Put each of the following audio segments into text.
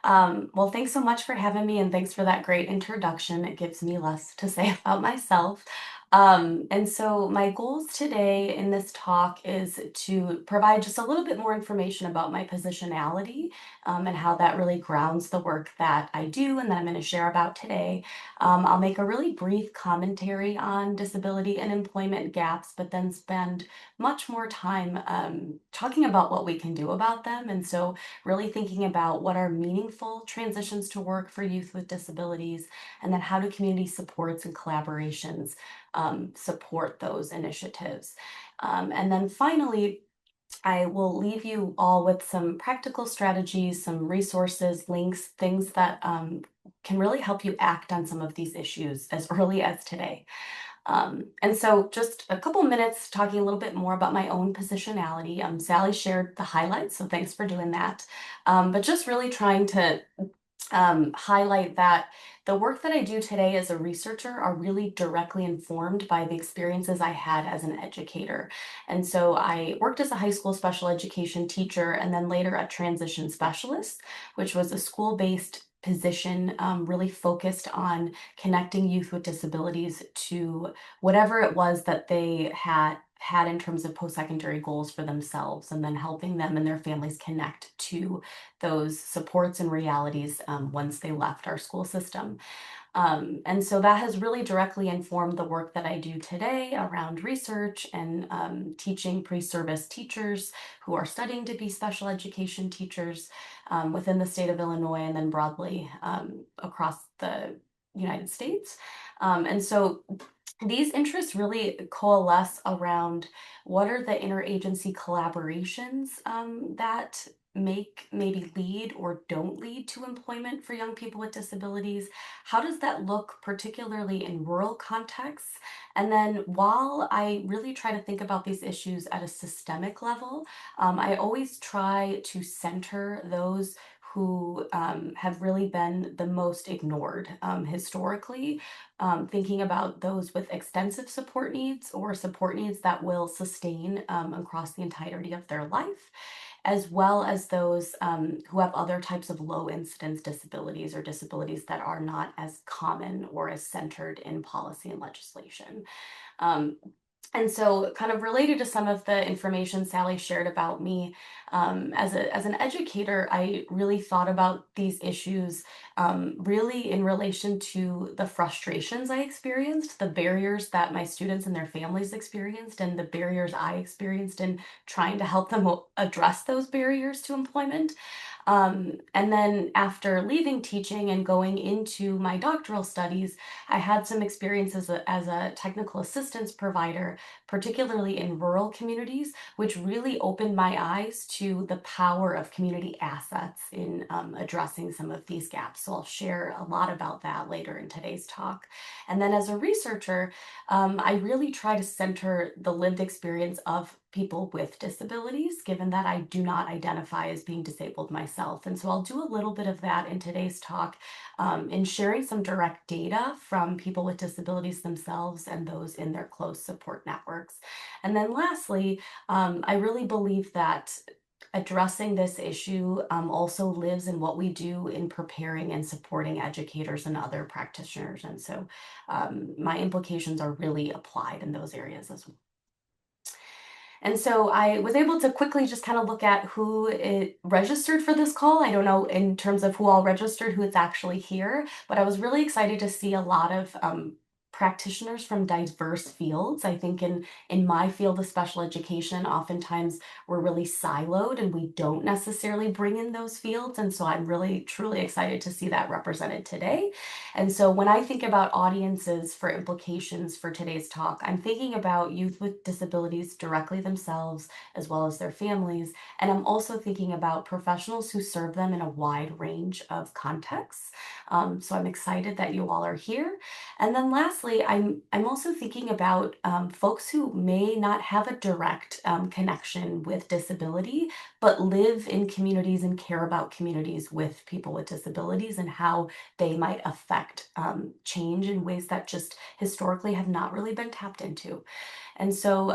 Well, thanks so much for having me, and thanks for that great introduction. It gives me less to say about myself. And so, my goals today in this talk is to provide just a little bit more information about my positionality and how that really grounds the work that I do and that I'm going to share about today. I'll make a really brief commentary on disability and employment gaps, but then spend much more time talking about what we can do about them. And so, really thinking about what are meaningful transitions to work for youth with disabilities, and then how do community supports and collaborations support those initiatives. And then finally, I will leave you all with some practical strategies, some resources, links, things that can really help you act on some of these issues as early as today. And so just a couple minutes talking a little bit more about my own positionality. Sally shared the highlights, so thanks for doing that. But just really trying to highlight that the work that I do today as a researcher are really directly informed by the experiences I had as an educator. And so I worked as a high school special education teacher and then later a transition specialist, which was a school-based position really focused on connecting youth with disabilities to whatever it was that they had in terms of post-secondary goals for themselves, and then helping them and their families connect to those supports and realities once they left our school system. And so that has really directly informed the work that I do today around research and teaching pre-service teachers who are studying to be special education teachers within the state of Illinois and then broadly across the United States. And so these interests really coalesce around what are the interagency collaborations that make maybe lead or don't lead to employment for young people with disabilities? How does that look particularly in rural contexts? And then while I really try to think about these issues at a systemic level, I always try to center those who have really been the most ignored historically, thinking about those with extensive support needs or support needs that will sustain across the entirety of their life, as well as those who have other types of low incidence disabilities or disabilities that are not as common or as centered in policy and legislation. Um, and so, kind of related to some of the information Sally shared about me, as an educator, I really thought about these issues really in relation to the frustrations I experienced, the barriers that my students and their families experienced, and the barriers I experienced in trying to help them address those barriers to employment. And then after leaving teaching and going into my doctoral studies, I had some experiences as a technical assistance provider, particularly in rural communities, which really opened my eyes to the power of community assets in addressing some of these gaps. So I'll share a lot about that later in today's talk. And then as a researcher, I really try to center the lived experience of people with disabilities, given that I do not identify as being disabled myself. And so I'll do a little bit of that in today's talk in sharing some direct data from people with disabilities themselves and those in their close support networks. And then lastly, I really believe that addressing this issue also lives in what we do in preparing and supporting educators and other practitioners. And so my implications are really applied in those areas as well. And so I was able to quickly just kind of look at who it registered for this call. I don't know in terms of who all registered, who it's actually here, but I was really excited to see a lot of practitioners from diverse fields. I think in my field of special education, oftentimes we're really siloed and we don't necessarily bring in those fields. And so I'm really truly excited to see that represented today. And so when I think about audiences for implications for today's talk, I'm thinking about youth with disabilities directly themselves, as well as their families. And I'm also thinking about professionals who serve them in a wide range of contexts. So I'm excited that you all are here. And then lastly, I'm also thinking about folks who may not have a direct connection with disability, but live in communities and care about communities with people with disabilities and how they might affect change in ways that just historically have not really been tapped into. And so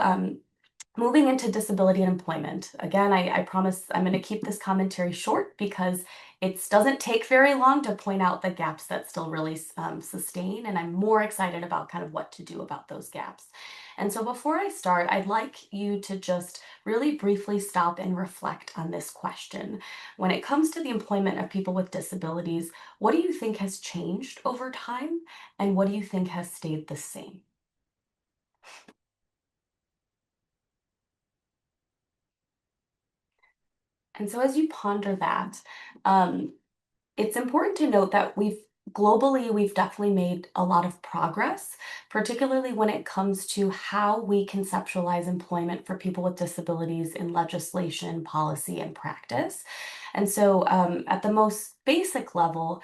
Moving into disability and employment. Again, I promise I'm going to keep this commentary short because it doesn't take very long to point out the gaps that still really sustain, and I'm more excited about kind of what to do about those gaps. And so before I start, I'd like you to just really briefly stop and reflect on this question. When it comes to the employment of people with disabilities, what do you think has changed over time, and what do you think has stayed the same? And so as you ponder that, um, it's important to note that we've definitely made a lot of progress, particularly when it comes to how we conceptualize employment for people with disabilities in legislation, policy, and practice. And so, at the most basic level,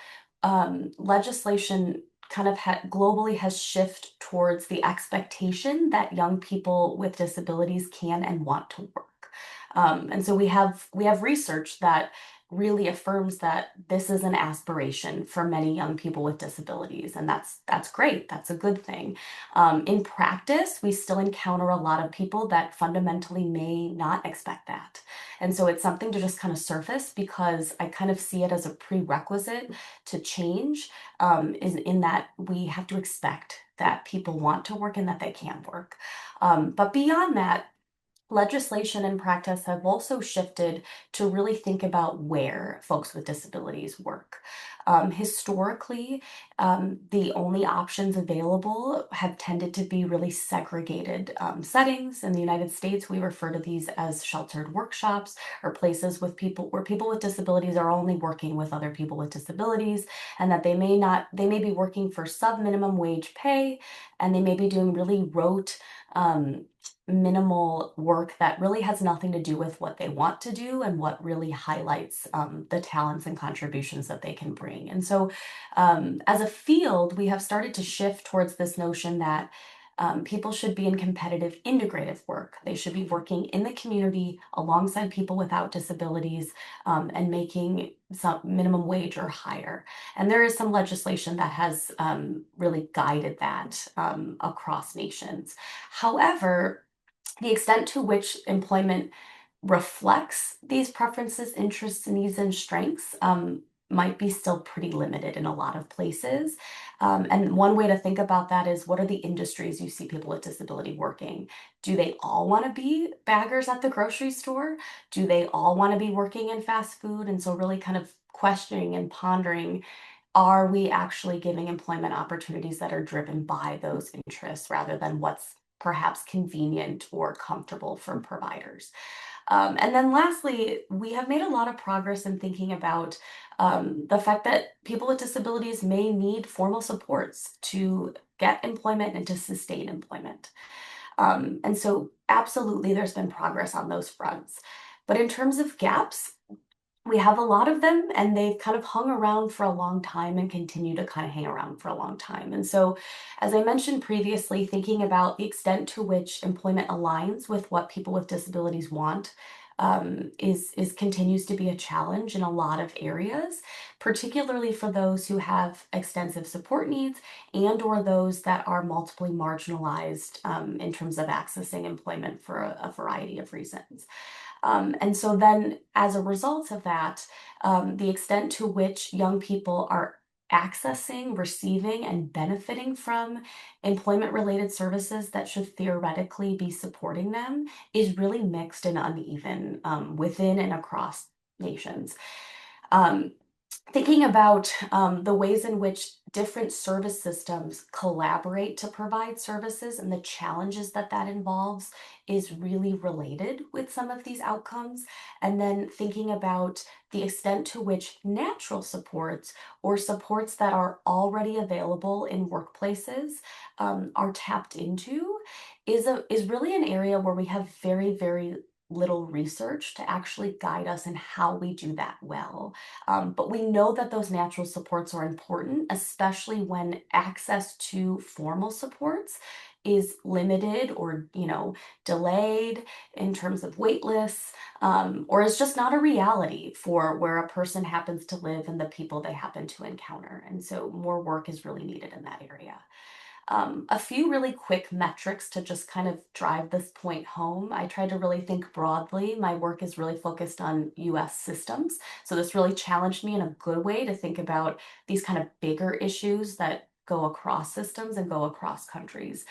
legislation kind of globally has shifted towards the expectation that young people with disabilities can and want to work. And so we have research that really affirms that this is an aspiration for many young people with disabilities, and that's great. That's a good thing. In practice, we still encounter a lot of people that fundamentally may not expect that, and so it's something to just kind of surface because I kind of see it as a prerequisite to change. Is in that we have to expect that people want to work and that they can work. But beyond that, legislation and practice have also shifted to really think about where folks with disabilities work. Historically, the only options available have tended to be really segregated settings. In the United States, we refer to these as sheltered workshops or places with people where people with disabilities are only working with other people with disabilities, and that they may be working for sub minimum wage pay, and they may be doing really rote um, minimal work that really has nothing to do with what they want to do and what really highlights the talents and contributions that they can bring. And so, as a field, we have started to shift towards this notion that people should be in competitive integrative work. They should be working in the community alongside people without disabilities and making some minimum wage or higher. And there is some legislation that has really guided that across nations. However, the extent to which employment reflects these preferences, interests, needs, and strengths might be still pretty limited in a lot of places. And one way to think about that is what are the industries you see people with disability working? Do they all want to be baggers at the grocery store? Do they all want to be working in fast food? And so, really kind of questioning and pondering, are we actually giving employment opportunities that are driven by those interests rather than what's perhaps convenient or comfortable for providers? And then lastly, we have made a lot of progress in thinking about the fact that people with disabilities may need formal supports to get employment and to sustain employment. And so, absolutely, there's been progress on those fronts. But in terms of gaps, we have a lot of them and they've kind of hung around for a long time and continue to kind of hang around for a long time. And so, as I mentioned previously, thinking about the extent to which employment aligns with what people with disabilities want is continues to be a challenge in a lot of areas, particularly for those who have extensive support needs and or those that are multiply marginalized in terms of accessing employment for a variety of reasons. And so then, as a result of that, the extent to which young people are accessing, receiving, and benefiting from employment related services that should theoretically be supporting them is really mixed and uneven within and across nations. Um, Thinking about the ways in which different service systems collaborate to provide services and the challenges that that involves is really related with some of these outcomes. And then thinking about the extent to which natural supports or supports that are already available in workplaces are tapped into is really an area where we have very, very little research to actually guide us in how we do that well. But we know that those natural supports are important, especially when access to formal supports is limited or delayed in terms of wait lists, or is just not a reality for where a person happens to live and the people they happen to encounter. And so more work is really needed in that area. A few really quick metrics to just kind of drive this point home. I try to really think broadly. My work is really focused on US systems. So this really challenged me in a good way to think about these kind of bigger issues that go across systems and go across countries.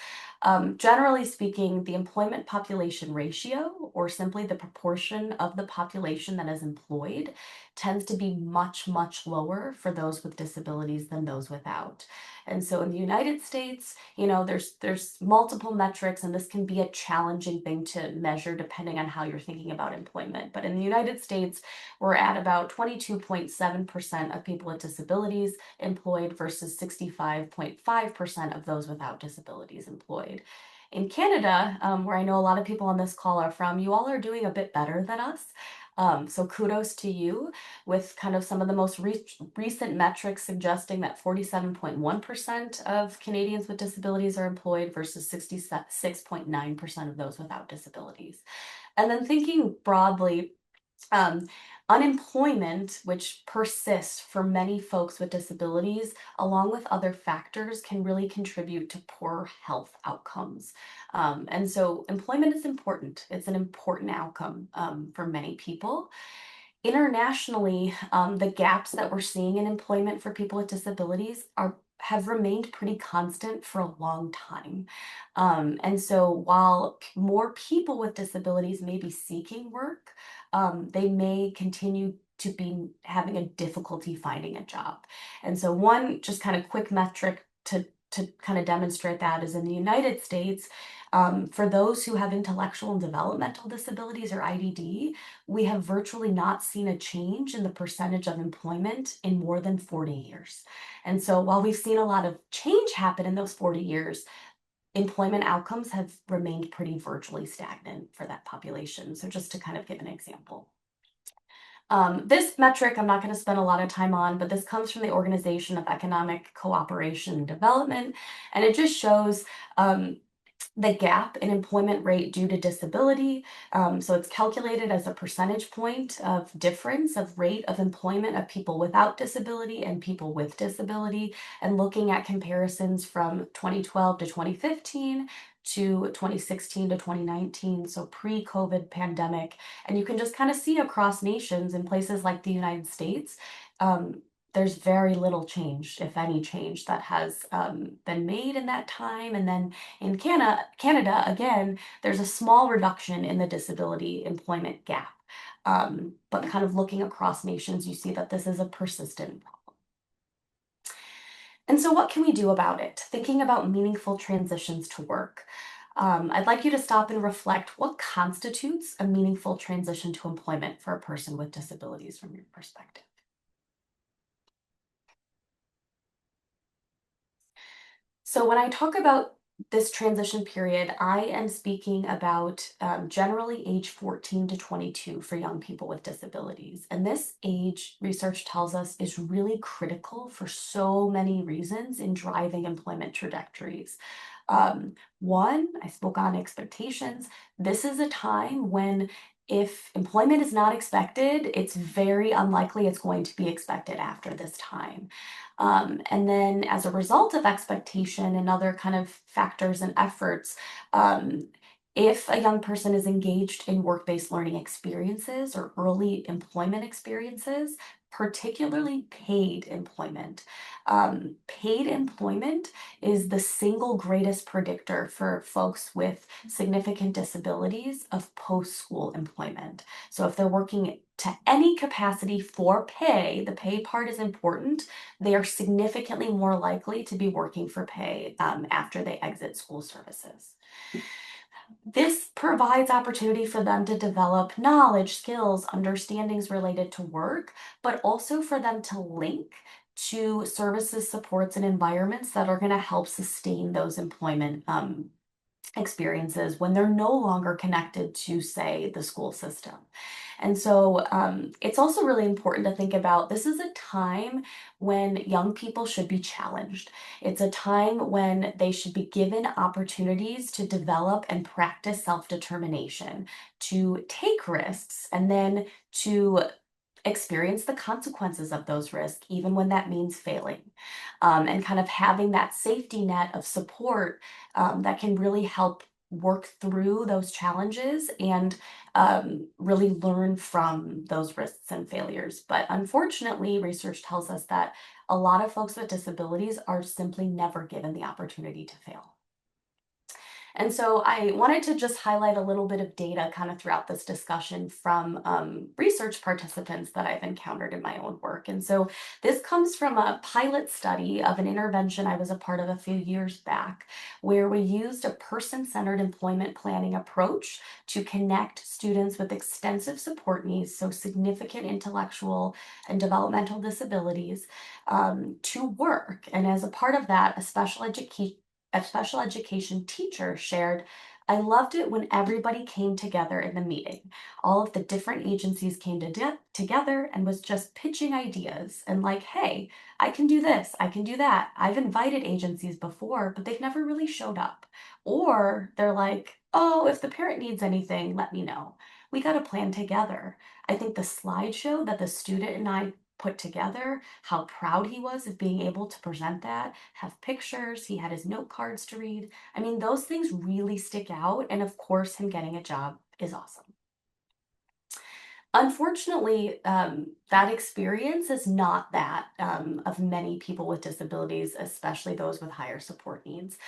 Generally speaking, the employment population ratio, or simply the proportion of the population that is employed, tends to be much, much lower for those with disabilities than those without. And so in the United States, there's multiple metrics, and this can be a challenging thing to measure depending on how you're thinking about employment. But in the United States, we're at about 22.7% of people with disabilities employed versus 65.5% of those without disabilities employed. In Canada, where I know a lot of people on this call are from, you all are doing a bit better than us. So kudos to you, with kind of some of the most recent metrics suggesting that 47.1% of Canadians with disabilities are employed versus 66.9% of those without disabilities. And then thinking broadly, um, unemployment, which persists for many folks with disabilities, along with other factors, can really contribute to poor health outcomes. And so employment is important. It's an important outcome for many people. Internationally, the gaps that we're seeing in employment for people with disabilities have remained pretty constant for a long time. And so while more people with disabilities may be seeking work, they may continue to be having a difficulty finding a job. And so one just kind of quick metric to kind of demonstrate that is in the United States, for those who have intellectual and developmental disabilities, or IDD, we have virtually not seen a change in the percentage of employment in more than 40 years. And so while we've seen a lot of change happen in those 40 years, employment outcomes have remained pretty virtually stagnant for that population. So just to kind of give an example. This metric I'm not going to spend a lot of time on, but this comes from the Organization of Economic Cooperation and Development, and it just shows the gap in employment rate due to disability. So it's calculated as a percentage point of difference of rate of employment of people without disability and people with disability, and looking at comparisons from 2012 to 2015 to 2016 to 2019, so pre-COVID pandemic. And you can just kind of see across nations in places like the United States, there's very little change, if any change, that has been made in that time. And then in Canada, again, there's a small reduction in the disability employment gap. But kind of looking across nations, you see that this is a persistent problem. And so what can we do about it? Thinking about meaningful transitions to work. I'd like you to stop and reflect, what constitutes a meaningful transition to employment for a person with disabilities from your perspective? So when I talk about this transition period, I am speaking about generally age 14 to 22 for young people with disabilities. And this age, research tells us, is really critical for so many reasons in driving employment trajectories. One, I spoke on expectations. This is a time when, if employment is not expected, it's very unlikely it's going to be expected after this time. And then, as a result of expectation and other kind of factors and efforts, if a young person is engaged in work-based learning experiences or early employment experiences, particularly paid employment is the single greatest predictor for folks with significant disabilities of post-school employment. So if they're working to any capacity for pay, the pay part is important, they are significantly more likely to be working for pay after they exit school services. This provides opportunity for them to develop knowledge, skills, understandings related to work, but also for them to link to services, supports, and environments that are going to help sustain those employment experiences when they're no longer connected to, say, the school system. And so it's also really important to think about, this is a time when young people should be challenged. It's a time when they should be given opportunities to develop and practice self-determination, to take risks, and then to experience the consequences of those risks, even when that means failing. And kind of having that safety net of support that can really help work through those challenges and really learn from those risks and failures. But unfortunately, research tells us that a lot of folks with disabilities are simply never given the opportunity to fail. And so I wanted to just highlight a little bit of data kind of throughout this discussion from research participants that I've encountered in my own work. And so this comes from a pilot study of an intervention I was a part of a few years back, where we used a person-centered employment planning approach to connect students with extensive support needs, so significant intellectual and developmental disabilities, to work. And as a part of that, a special education teacher shared, I loved it when everybody came together in the meeting. All of the different agencies came together and was just pitching ideas and like, hey, I can do this, I can do that. I've invited agencies before, but they've never really showed up. Or they're like, oh, if the parent needs anything, let me know. We got a plan together. I think the slideshow that the student and I put together, how proud he was of being able to present that, have pictures, he had his note cards to read. I mean, those things really stick out. And of course, him getting a job is awesome. Unfortunately, that experience is not that of many people with disabilities, especially those with higher support needs.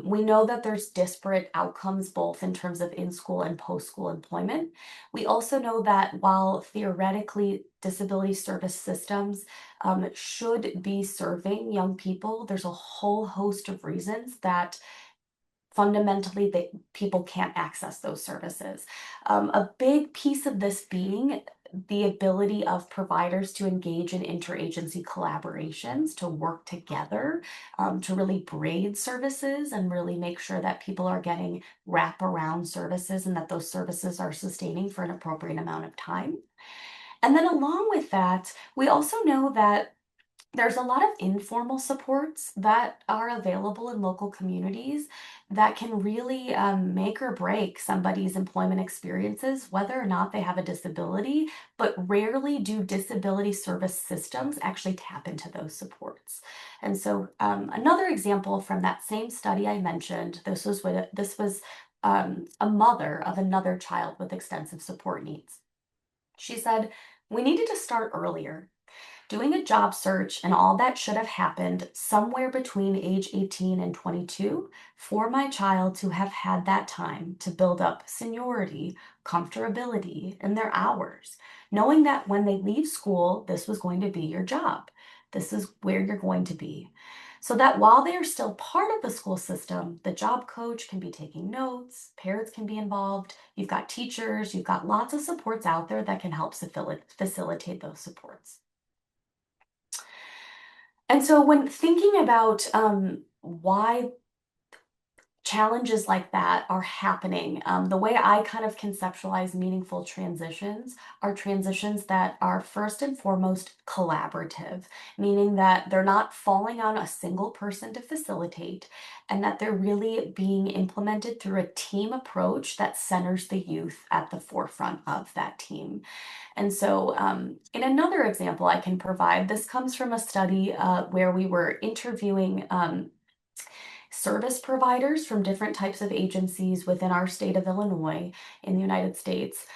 We know that there's disparate outcomes both in terms of in-school and post-school employment. We also know that while theoretically disability service systems should be serving young people, there's a whole host of reasons that fundamentally people can't access those services. A big piece of this being the ability of providers to engage in interagency collaborations, to work together, to really braid services and really make sure that people are getting wraparound services and that those services are sustaining for an appropriate amount of time. And then along with that, we also know that there's a lot of informal supports that are available in local communities that can really make or break somebody's employment experiences, whether or not they have a disability, but rarely do disability service systems actually tap into those supports. And so another example from that same study I mentioned, this was a mother of another child with extensive support needs. She said, we needed to start earlier. Doing a job search and all that should have happened somewhere between age 18 and 22 for my child to have had that time to build up seniority, comfortability in their hours, knowing that when they leave school, this was going to be your job. This is where you're going to be. So that while they are still part of the school system, the job coach can be taking notes, parents can be involved, you've got teachers, you've got lots of supports out there that can help facilitate those supports. And so when thinking about why challenges like that are happening, the way I kind of conceptualize meaningful transitions are transitions that are first and foremost collaborative, meaning that they're not falling on a single person to facilitate, and that they're really being implemented through a team approach that centers the youth at the forefront of that team. And so, in another example I can provide, this comes from a study where we were interviewing service providers from different types of agencies within our state of Illinois in the United States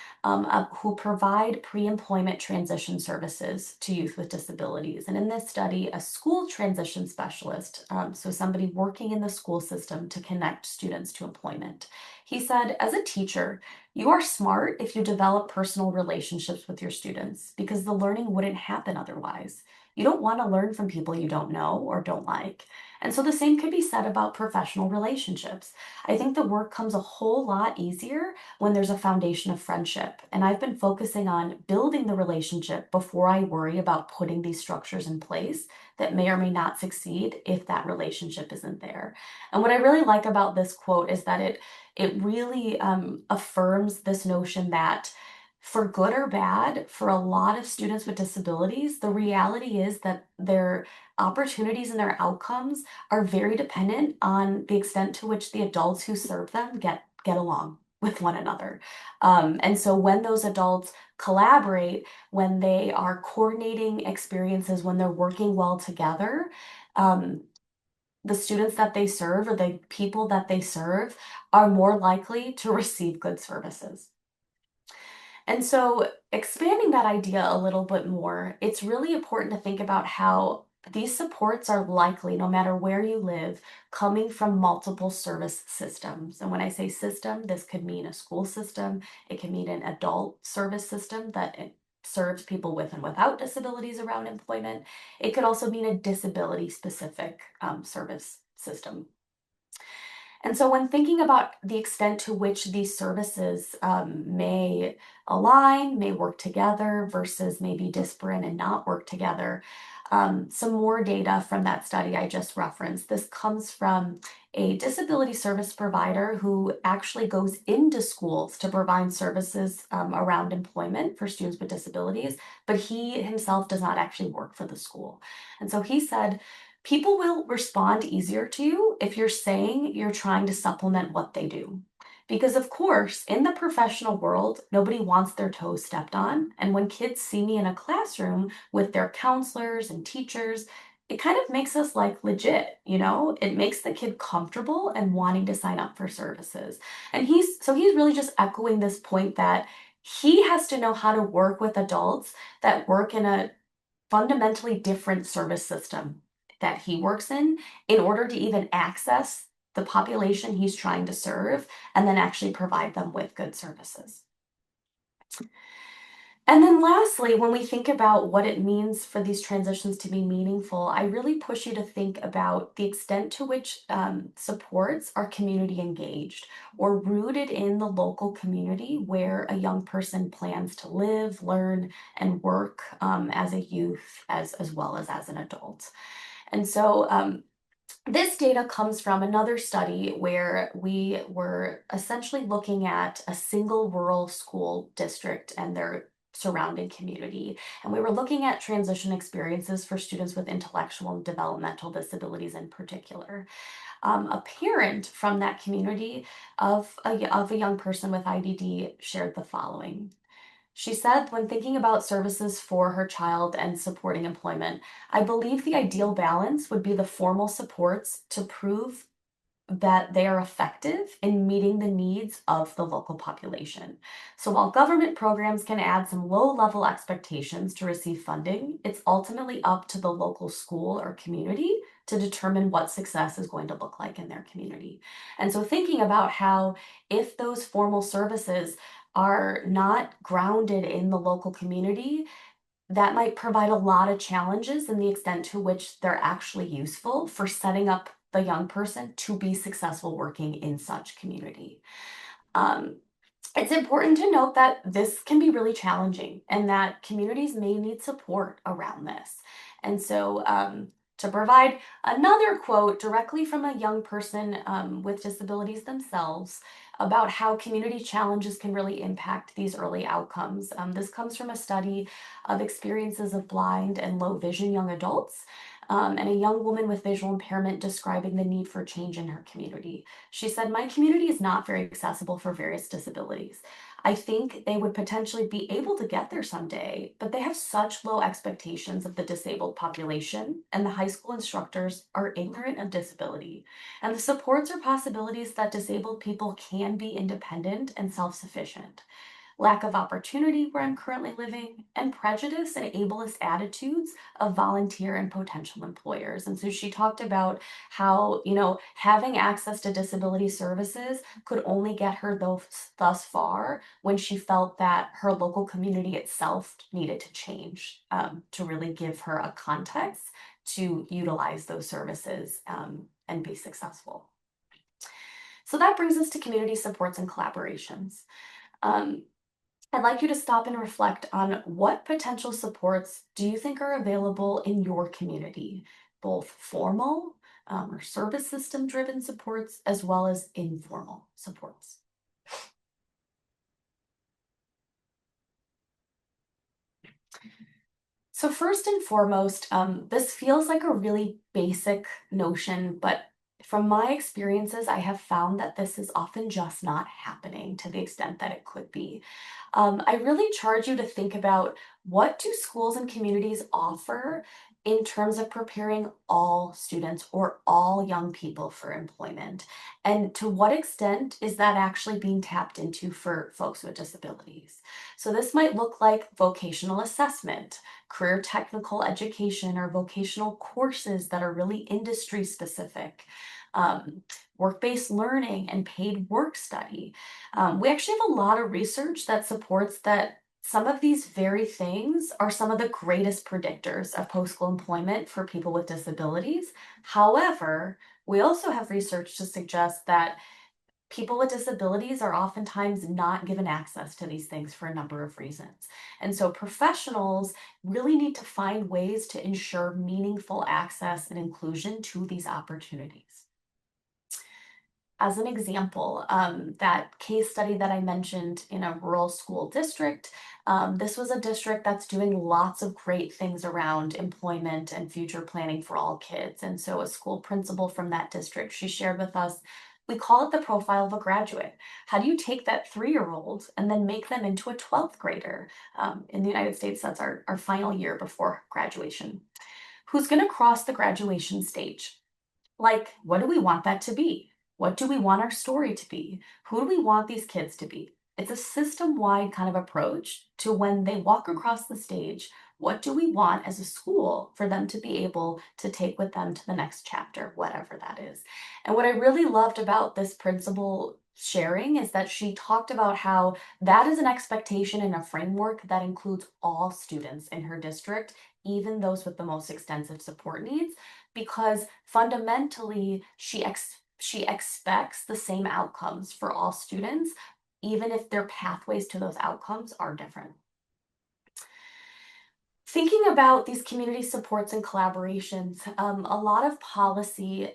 who provide pre-employment transition services to youth with disabilities. And in this study, a school transition specialist, so somebody working in the school system to connect students to employment, he said, as a teacher, you are smart if you develop personal relationships with your students because the learning wouldn't happen otherwise. You don't want to learn from people you don't know or don't like. And so the same could be said about professional relationships. I think the work comes a whole lot easier when there's a foundation of friendship. And I've been focusing on building the relationship before I worry about putting these structures in place that may or may not succeed if that relationship isn't there. And what I really like about this quote is that it really affirms this notion that for good or bad, for a lot of students with disabilities, the reality is that their opportunities and their outcomes are very dependent on the extent to which the adults who serve them get along. with one another. And so when those adults collaborate, when they are coordinating experiences, when they're working well together, um, the students that they serve or the people that they serve are more likely to receive good services. And so, expanding that idea a little bit more, it's really important to think about how these supports are likely, no matter where you live, coming from multiple service systems. And when I say system, this could mean a school system, it can mean an adult service system that it serves people with and without disabilities around employment. It could also mean a disability specific service system. And so, when thinking about the extent to which these services may align, may work together versus maybe disparate and not work together, some more data from that study I just referenced. This comes from a disability service provider who actually goes into schools to provide services around employment for students with disabilities, but he himself does not actually work for the school. And so he said, people will respond easier to you if you're saying you're trying to supplement what they do. Because, of course, in the professional world, nobody wants their toes stepped on. And when kids see me in a classroom with their counselors and teachers, it kind of makes us like legit, you know? It makes the kid comfortable and wanting to sign up for services. And he's really just echoing this point that he has to know how to work with adults that work in a fundamentally different service system that he works in order to even access the population he's trying to serve and then actually provide them with good services. And then lastly, when we think about what it means for these transitions to be meaningful, I really push you to think about the extent to which supports are community engaged or rooted in the local community where a young person plans to live, learn, and work as a youth as well as an adult. And so this data comes from another study where we were essentially looking at a single rural school district and their surrounding community. And we were looking at transition experiences for students with intellectual and developmental disabilities in particular. A parent from that community of a young person with IDD shared the following. She said, when thinking about services for her child and supporting employment, I believe the ideal balance would be the formal supports to prove that they are effective in meeting the needs of the local population. So while government programs can add some low-level expectations to receive funding, it's ultimately up to the local school or community to determine what success is going to look like in their community. And so thinking about how if those formal services are not grounded in the local community, that might provide a lot of challenges in the extent to which they're actually useful for setting up the young person to be successful working in such community. Um, it's important to note that this can be really challenging and that communities may need support around this. And so, to provide another quote directly from a young person with disabilities themselves about how community challenges can really impact these early outcomes. This comes from a study of experiences of blind and low vision young adults. And a young woman with visual impairment describing the need for change in her community. She said, my community is not very accessible for various disabilities. I think they would potentially be able to get there someday, but they have such low expectations of the disabled population, and the high school instructors are ignorant of disability. And the supports or possibilities that disabled people can be independent and self sufficient. Lack of opportunity where I'm currently living, and prejudice and ableist attitudes of volunteer and potential employers. And so she talked about how, having access to disability services could only get her thus far when she felt that her local community itself needed to change to really give her a context to utilize those services and be successful. So that brings us to community supports and collaborations. Um, I'd like you to stop and reflect on what potential supports do you think are available in your community, both formal or service system driven supports, as well as informal supports. So first and foremost, this feels like a really basic notion, but From my experiences, I have found that this is often just not happening to the extent that it could be. I really charge you to think about, what do schools and communities offer in terms of preparing all students or all young people for employment? And to what extent is that actually being tapped into for folks with disabilities? So this might look like vocational assessment, career technical education, or vocational courses that are really industry specific, um, work-based learning, and paid work study. We actually have a lot of research that supports that some of these very things are some of the greatest predictors of post-school employment for people with disabilities. However, we also have research to suggest that people with disabilities are oftentimes not given access to these things for a number of reasons. And so professionals really need to find ways to ensure meaningful access and inclusion to these opportunities. As an example, that case study that I mentioned in a rural school district, this was a district that's doing lots of great things around employment and future planning for all kids. And so a school principal from that district, she shared with us, we call it the profile of a graduate. How do you take that 3-year-old and then make them into a 12th grader? In the United States, that's our final year before graduation. Who's going to cross the graduation stage? Like, what do we want that to be? What do we want our story to be? Who do we want these kids to be? It's a system-wide kind of approach to when they walk across the stage, what do we want as a school for them to be able to take with them to the next chapter, whatever that is. And what I really loved about this principal sharing is that she talked about how that is an expectation and a framework that includes all students in her district, even those with the most extensive support needs, because fundamentally she expects the same outcomes for all students, even if their pathways to those outcomes are different. Thinking about these community supports and collaborations, a lot of policy,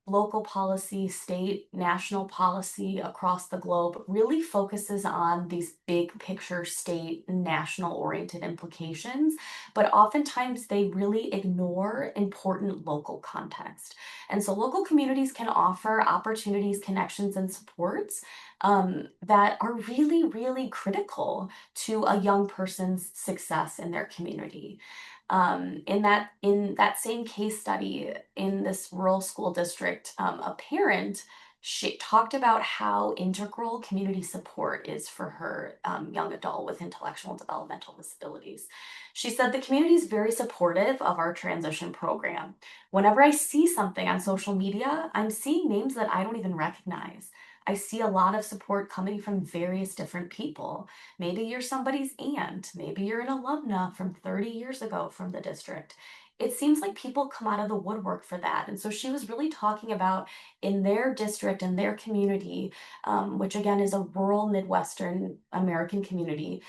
local policy, state, national policy across the globe really focuses on these big picture state and national oriented implications, but oftentimes they really ignore important local context. And so local communities can offer opportunities, connections, and supports that are really, really critical to a young person's success in their community. In that same case study in this rural school district, a parent, she talked about how integral community support is for her young adult with intellectual and developmental disabilities. She said the community is very supportive of our transition program. Whenever I see something on social media, I'm seeing names that I don't even recognize. I see a lot of support coming from various different people. Maybe you're somebody's aunt. Maybe you're an alumna from 30 years ago from the district. It seems like people come out of the woodwork for that. And so she was really talking about in their district, in their community, which again is a rural Midwestern American community,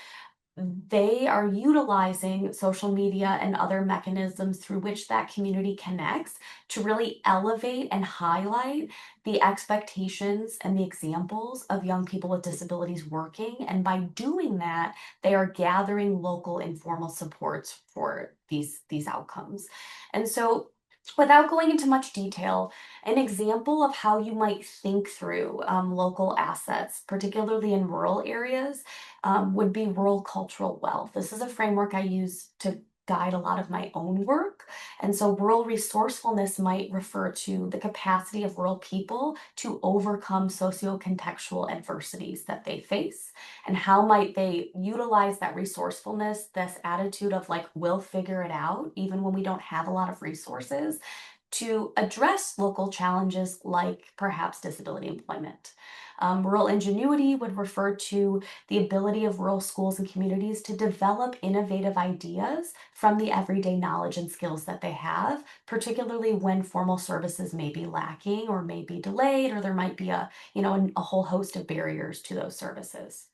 they are utilizing social media and other mechanisms through which that community connects to really elevate and highlight the expectations and the examples of young people with disabilities working. And by doing that, they are gathering local informal supports for these outcomes. And so, without going into much detail, an example of how you might think through local assets, particularly in rural areas, would be rural cultural wealth. This is a framework I use to guide a lot of my own work. And so rural resourcefulness might refer to the capacity of rural people to overcome socio-contextual adversities that they face. And how might they utilize that resourcefulness, this attitude of like, we'll figure it out, even when we don't have a lot of resources, to address local challenges like perhaps disability employment. Rural ingenuity would refer to the ability of rural schools and communities to develop innovative ideas from the everyday knowledge and skills that they have, particularly when formal services may be lacking or may be delayed, or there might be a whole host of barriers to those services.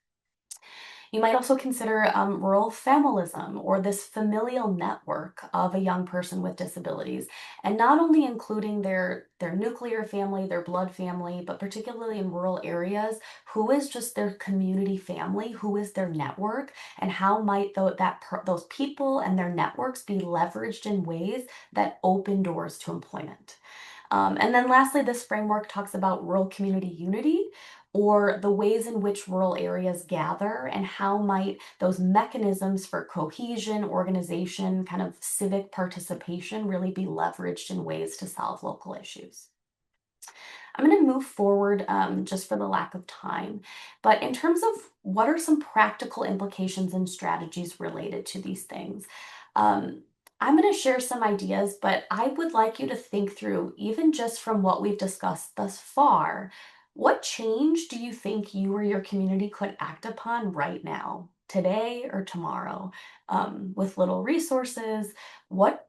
You might also consider rural familism, or this familial network of a young person with disabilities, and not only including their nuclear family, their blood family, but particularly in rural areas, who is just their community family, who is their network, and how might those people and their networks be leveraged in ways that open doors to employment. And then lastly, this framework talks about rural community unity, or the ways in which rural areas gather and how might those mechanisms for cohesion, organization, kind of civic participation really be leveraged in ways to solve local issues. I'm going to move forward just for the lack of time. But in terms of what are some practical implications and strategies related to these things, um, I'm going to share some ideas, but I would like you to think through, even just from what we've discussed thus far, what change do you think you or your community could act upon right now, today or tomorrow, with little resources? What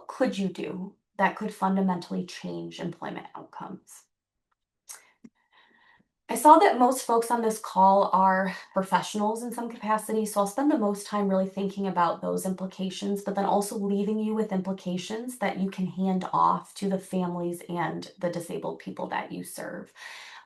could you do that could fundamentally change employment outcomes? I saw that most folks on this call are professionals in some capacity, so I'll spend the most time really thinking about those implications, but then also leaving you with implications that you can hand off to the families and the disabled people that you serve.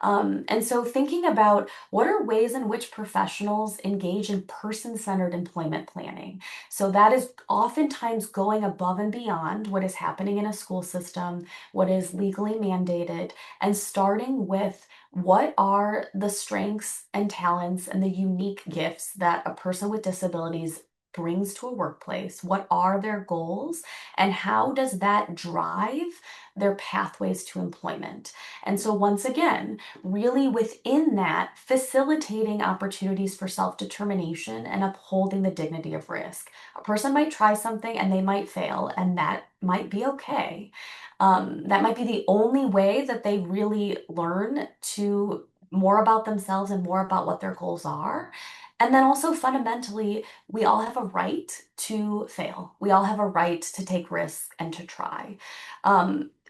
And so thinking about what are ways in which professionals engage in person-centered employment planning. So that is oftentimes going above and beyond what is happening in a school system, what is legally mandated, and starting with what are the strengths and talents and the unique gifts that a person with disabilities brings to a workplace? What are their goals? And how does that drive their pathways to employment? And so, once again, really within that, facilitating opportunities for self determination and upholding the dignity of risk. A person might try something and they might fail, and that might be okay. That might be the only way that they really learn to more about themselves and more about what their goals are. And then also fundamentally, we all have a right to fail. We all have a right to take risks and to try.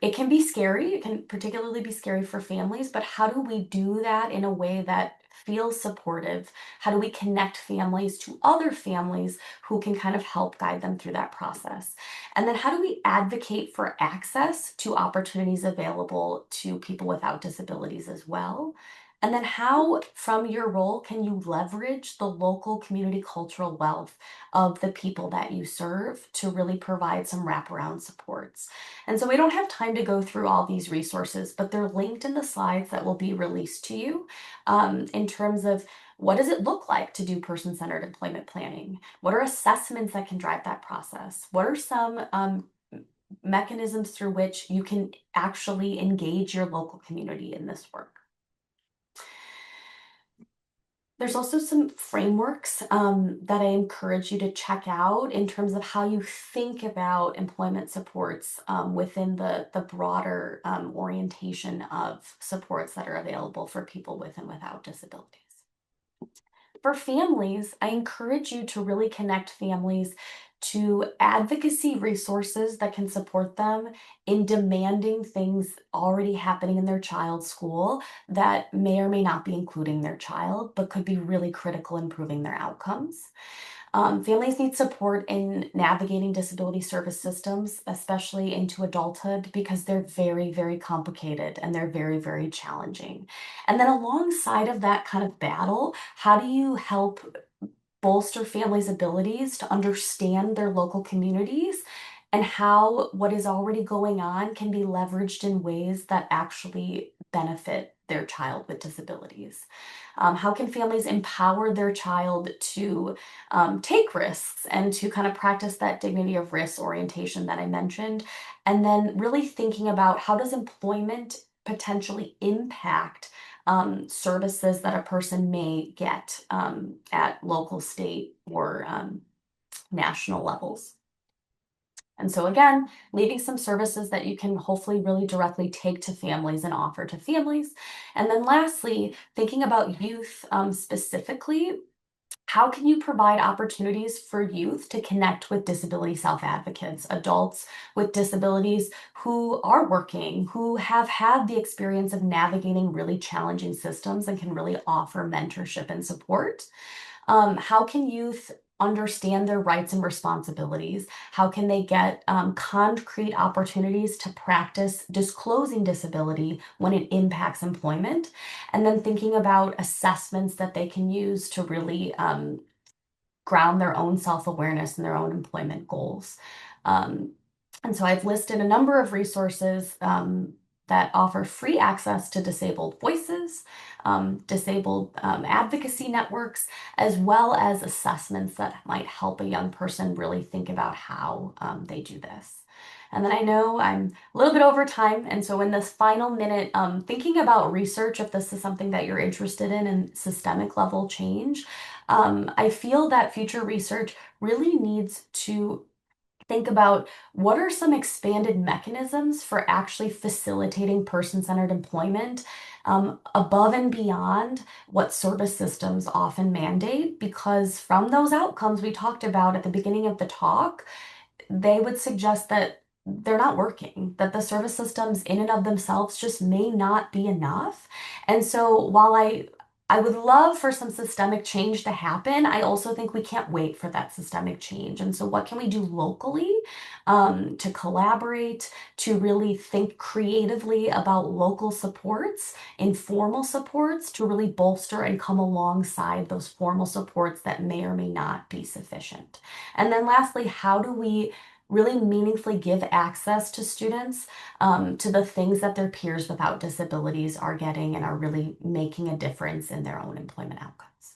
It can be scary. It can particularly be scary for families, but how do we do that in a way that feels supportive? How do we connect families to other families who can kind of help guide them through that process? And then how do we advocate for access to opportunities available to people without disabilities as well? And then how, from your role, can you leverage the local community cultural wealth of the people that you serve to really provide some wraparound supports? And so we don't have time to go through all these resources, but they're linked in the slides that will be released to you in terms of what does it look like to do person-centered employment planning? What are assessments that can drive that process? What are some mechanisms through which you can actually engage your local community in this work? There's also some frameworks that I encourage you to check out in terms of how you think about employment supports within the broader orientation of supports that are available for people with and without disabilities. For families, I encourage you to really connect families to advocacy resources that can support them in demanding things already happening in their child's school that may or may not be including their child, but could be really critical in improving their outcomes. Families need support in navigating disability service systems, especially into adulthood, because they're very, very complicated and they're very, very challenging. And then, alongside of that kind of battle, how do you help bolster families' abilities to understand their local communities and how what is already going on can be leveraged in ways that actually benefit their child with disabilities? How can families empower their child to take risks and to kind of practice that dignity of risk orientation that I mentioned? And then really thinking about how does employment potentially impact services that a person may get at local, state, or national levels. And so, again, leaving some services that you can hopefully really directly take to families and offer to families. And then, lastly, thinking about youth specifically. How can you provide opportunities for youth to connect with disability self advocates, adults with disabilities who are working, who have had the experience of navigating really challenging systems and can really offer mentorship and support? How can youth understand their rights and responsibilities? How can they get concrete opportunities to practice disclosing disability when it impacts employment? And then thinking about assessments that they can use to really ground their own self awareness and their own employment goals. Um, and so I've listed a number of resources that offer free access to disabled voices, disabled advocacy networks, as well as assessments that might help a young person really think about how they do this. And then I know I'm a little bit over time, and so in this final minute, thinking about research, if this is something that you're interested in and systemic level change, I feel that future research really needs to think about what are some expanded mechanisms for actually facilitating person-centered employment above and beyond what service systems often mandate, because from those outcomes we talked about at the beginning of the talk, they would suggest that they're not working, that the service systems in and of themselves just may not be enough. And so while I would love for some systemic change to happen, I also think we can't wait for that systemic change. And so what can we do locally to collaborate, to really think creatively about local supports, informal supports, to really bolster and come alongside those formal supports that may or may not be sufficient. And then lastly, how do we really meaningfully give access to students to the things that their peers without disabilities are getting and are really making a difference in their own employment outcomes?